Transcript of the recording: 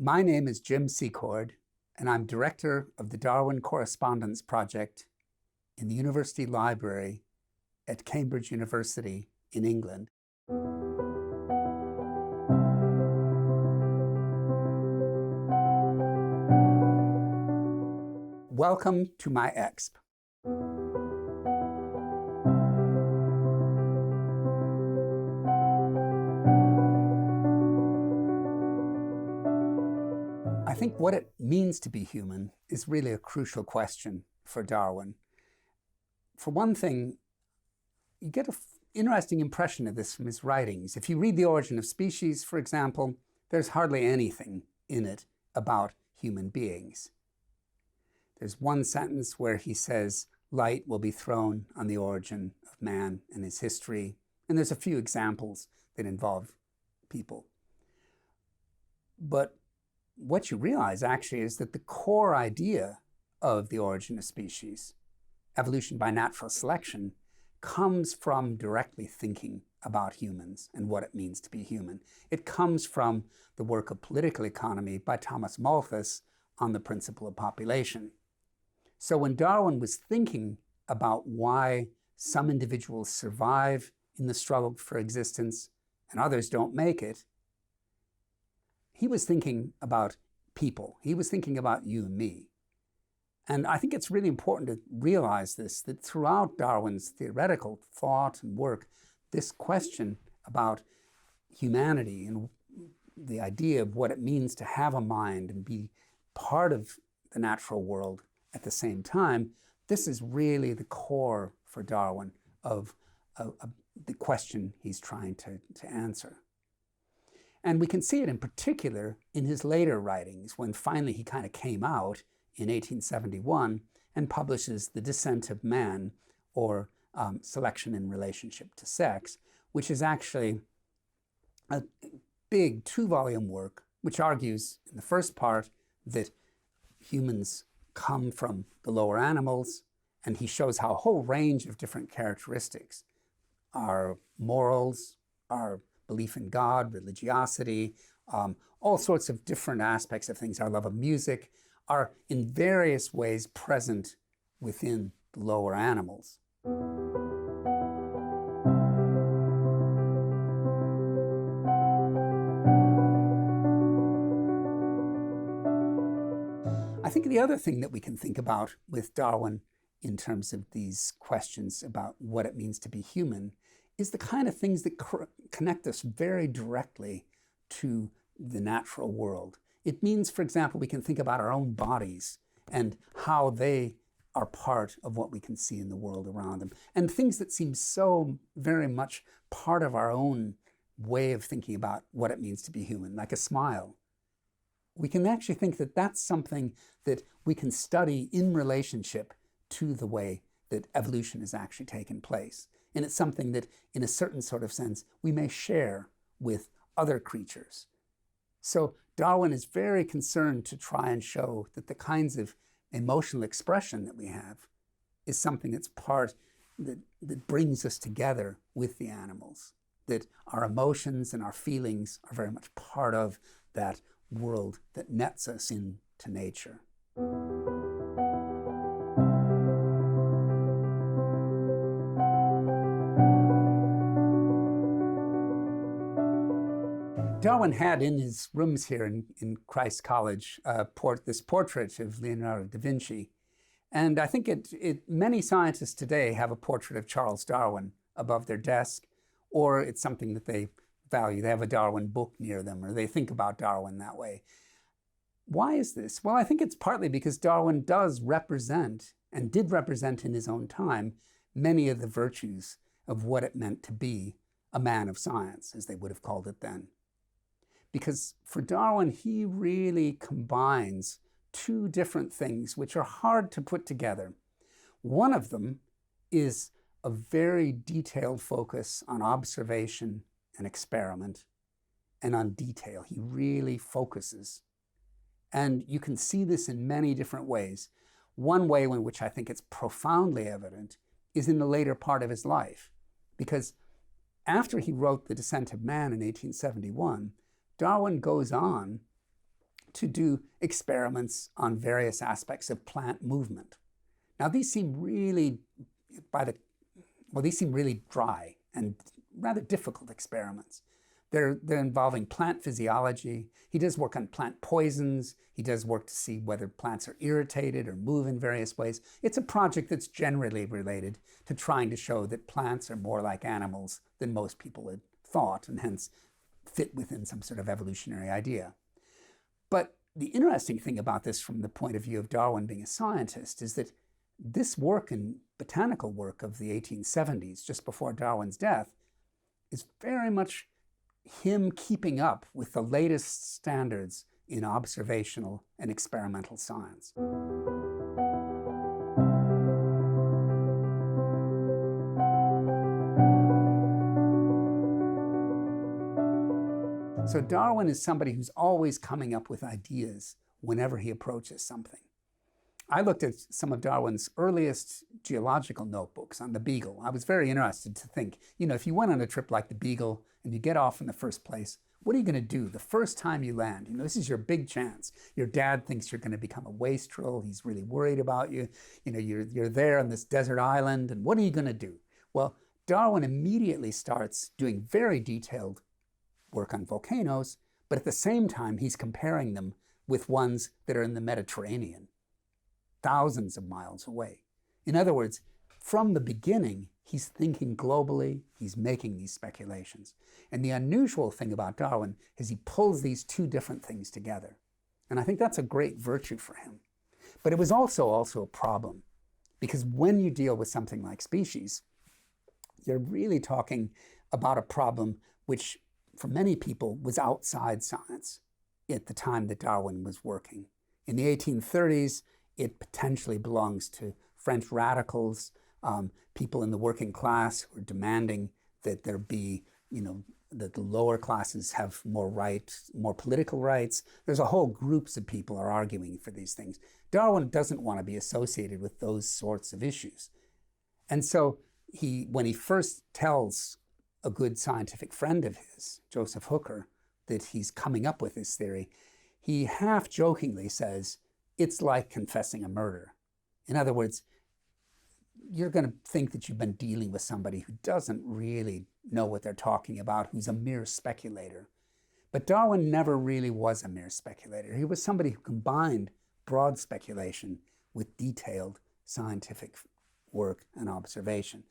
My name is Jim Secord, and I'm director of the Darwin Correspondence Project in the University Library at Cambridge University in England. Welcome to my exp. I think what it means to be human is really a crucial question for Darwin. For one thing, you get an interesting impression of this from his writings. If you read The Origin of Species, for example, there's hardly anything in it about human beings. There's one sentence where he says, light will be thrown on the origin of man and his history. And there's a few examples that involve people. But what you realize actually is that the core idea of The Origin of Species, evolution by natural selection, comes from directly thinking about humans and what it means to be human. It comes from the work of Political Economy by Thomas Malthus on the principle of population. So when Darwin was thinking about why some individuals survive in the struggle for existence and others don't make it, he was thinking about people. He was thinking about you and me. And I think it's really important to realize this, that throughout Darwin's theoretical thought and work, this question about humanity and the idea of what it means to have a mind and be part of the natural world at the same time, this is really the core for Darwin of the question he's trying to answer. And we can see it in particular in his later writings, when finally he kind of came out in 1871 and publishes The Descent of Man, or Selection in Relationship to Sex, which is actually a big 2-volume work which argues in the first part that humans come from the lower animals, and he shows how a whole range of different characteristics, our morals, our belief in God, religiosity, all sorts of different aspects of things, our love of music, are in various ways present within the lower animals. I think the other thing that we can think about with Darwin in terms of these questions about what it means to be human is the kind of things that connect us very directly to the natural world. It means, for example, we can think about our own bodies and how they are part of what we can see in the world around them, and things that seem so very much part of our own way of thinking about what it means to be human, like a smile. We can actually think that that's something that we can study in relationship to the way that evolution has actually taken place. And it's something that, in a certain sort of sense, we may share with other creatures. So Darwin is very concerned to try and show that the kinds of emotional expression that we have is something that's part, that brings us together with the animals, that our emotions and our feelings are very much part of that world that nets us into nature. Darwin had in his rooms here in Christ College this portrait of Leonardo da Vinci. And I think many scientists today have a portrait of Charles Darwin above their desk, or it's something that they value. They have a Darwin book near them, or they think about Darwin that way. Why is this? Well, I think it's partly because Darwin does represent, and did represent in his own time, many of the virtues of what it meant to be a man of science, as they would have called it then. Because for Darwin, he really combines two different things which are hard to put together. One of them is a very detailed focus on observation and experiment and on detail. He really focuses. And you can see this in many different ways. One way in which I think it's profoundly evident is in the later part of his life. Because after he wrote The Descent of Man in 1871, Darwin goes on to do experiments on various aspects of plant movement. Now, these seem really dry and rather difficult experiments. They're involving plant physiology. He does work on plant poisons. He does work to see whether plants are irritated or move in various ways. It's a project that's generally related to trying to show that plants are more like animals than most people had thought, and hence fit within some sort of evolutionary idea. But the interesting thing about this from the point of view of Darwin being a scientist is that this work and botanical work of the 1870s, just before Darwin's death, is very much him keeping up with the latest standards in observational and experimental science. So Darwin is somebody who's always coming up with ideas whenever he approaches something. I looked at some of Darwin's earliest geological notebooks on the Beagle. I was very interested to think, if you went on a trip like the Beagle and you get off in the first place, what are you going to do the first time you land? This is your big chance. Your dad thinks you're going to become a wastrel. He's really worried about you. You're there on this desert island, and what are you going to do? Well, Darwin immediately starts doing very detailed work on volcanoes, but at the same time, he's comparing them with ones that are in the Mediterranean, thousands of miles away. In other words, from the beginning, he's thinking globally, he's making these speculations. And the unusual thing about Darwin is he pulls these two different things together. And I think that's a great virtue for him. But it was also a problem, because when you deal with something like species, you're really talking about a problem which, for many people, was outside science at the time that Darwin was working. In the 1830s, it potentially belongs to French radicals, people in the working class who are demanding that there be, that the lower classes have more rights, more political rights. There's a whole groups of people are arguing for these things. Darwin doesn't want to be associated with those sorts of issues. And so when he first tells a good scientific friend of his, Joseph Hooker, that he's coming up with this theory, he half-jokingly says, it's like confessing a murder. In other words, you're going to think that you've been dealing with somebody who doesn't really know what they're talking about, who's a mere speculator. But Darwin never really was a mere speculator. He was somebody who combined broad speculation with detailed scientific work and observation.